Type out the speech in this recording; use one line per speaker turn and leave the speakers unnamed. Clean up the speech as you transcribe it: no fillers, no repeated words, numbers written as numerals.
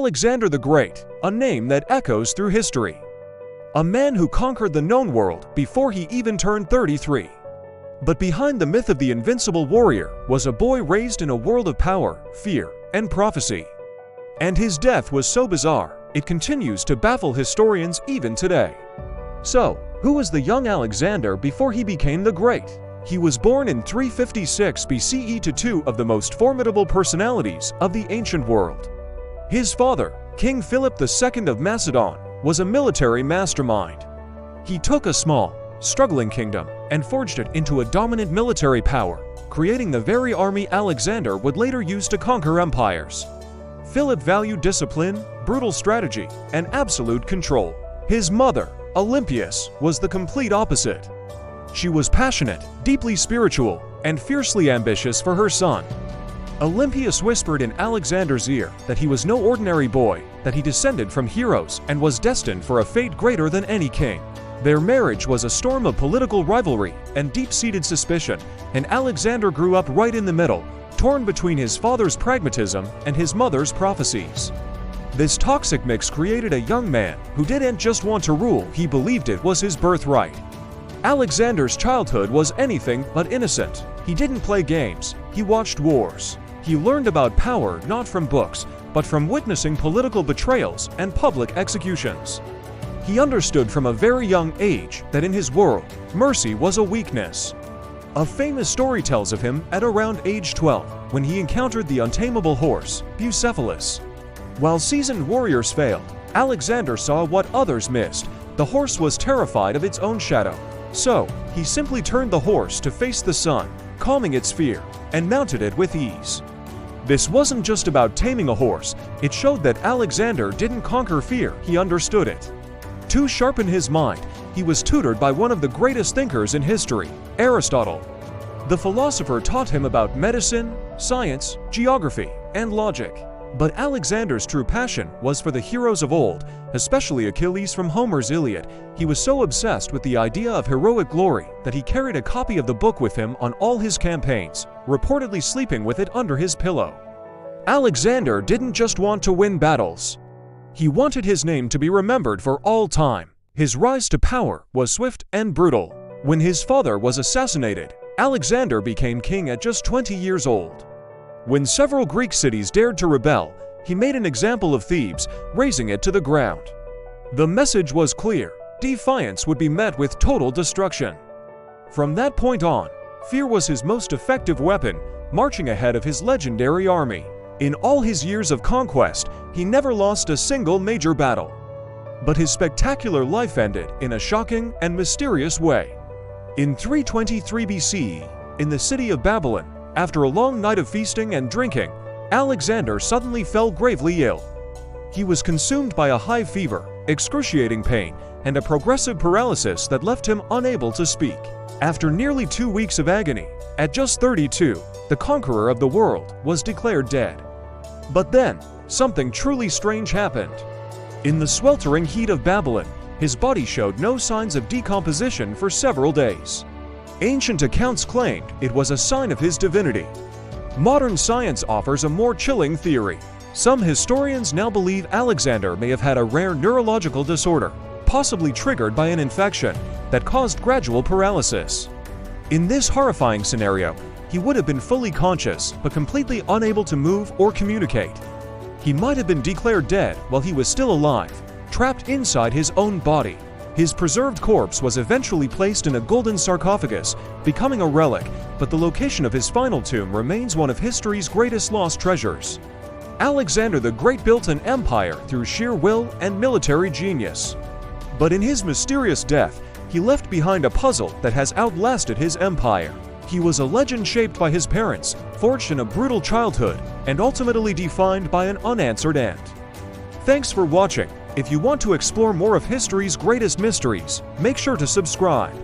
Alexander the Great, a name that echoes through history. A man who conquered the known world before he even turned 33. But behind the myth of the invincible warrior was a boy raised in a world of power, fear, and prophecy. And his death was so bizarre, it continues to baffle historians even today. So, who was the young Alexander before he became the Great? He was born in 356 BCE to two of the most formidable personalities of the ancient world. His father, King Philip II of Macedon, was a military mastermind. He took a small, struggling kingdom and forged it into a dominant military power, creating the very army Alexander would later use to conquer empires. Philip valued discipline, brutal strategy, and absolute control. His mother, Olympias, was the complete opposite. She was passionate, deeply spiritual, and fiercely ambitious for her son. Olympias whispered in Alexander's ear that he was no ordinary boy, that he descended from heroes and was destined for a fate greater than any king. Their marriage was a storm of political rivalry and deep-seated suspicion, and Alexander grew up right in the middle, torn between his father's pragmatism and his mother's prophecies. This toxic mix created a young man who didn't just want to rule, he believed it was his birthright. Alexander's childhood was anything but innocent. He didn't play games, he watched wars. He learned about power not from books, but from witnessing political betrayals and public executions. He understood from a very young age that in his world, mercy was a weakness. A famous story tells of him at around age 12, when he encountered the untamable horse, Bucephalus. While seasoned warriors failed, Alexander saw what others missed. The horse was terrified of its own shadow. So, he simply turned the horse to face the sun, calming its fear, and mounted it with ease. This wasn't just about taming a horse, it showed that Alexander didn't conquer fear, he understood it. To sharpen his mind, he was tutored by one of the greatest thinkers in history, Aristotle. The philosopher taught him about medicine, science, geography, and logic. But Alexander's true passion was for the heroes of old, especially Achilles from Homer's Iliad. He was so obsessed with the idea of heroic glory that he carried a copy of the book with him on all his campaigns, reportedly sleeping with it under his pillow. Alexander didn't just want to win battles. He wanted his name to be remembered for all time. His rise to power was swift and brutal. When his father was assassinated, Alexander became king at just 20 years old. When several Greek cities dared to rebel, he made an example of Thebes, razing it to the ground. The message was clear: defiance would be met with total destruction. From that point on, fear was his most effective weapon, marching ahead of his legendary army. In all his years of conquest, he never lost a single major battle. But his spectacular life ended in a shocking and mysterious way. In 323 BCE, in the city of Babylon, after a long night of feasting and drinking, Alexander suddenly fell gravely ill. He was consumed by a high fever, excruciating pain, and a progressive paralysis that left him unable to speak. After nearly 2 weeks of agony, at just 32, the conqueror of the world was declared dead. But then, something truly strange happened. In the sweltering heat of Babylon, his body showed no signs of decomposition for several days. Ancient accounts claimed it was a sign of his divinity. Modern science offers a more chilling theory. Some historians now believe Alexander may have had a rare neurological disorder, possibly triggered by an infection, that caused gradual paralysis. In this horrifying scenario, he would have been fully conscious but completely unable to move or communicate. He might have been declared dead while he was still alive, trapped inside his own body. His preserved corpse was eventually placed in a golden sarcophagus, becoming a relic, but the location of his final tomb remains one of history's greatest lost treasures. Alexander the Great built an empire through sheer will and military genius. But in his mysterious death, he left behind a puzzle that has outlasted his empire. He was a legend shaped by his parents, forged in a brutal childhood, and ultimately defined by an unanswered end. Thanks for watching. If you want to explore more of history's greatest mysteries, make sure to subscribe.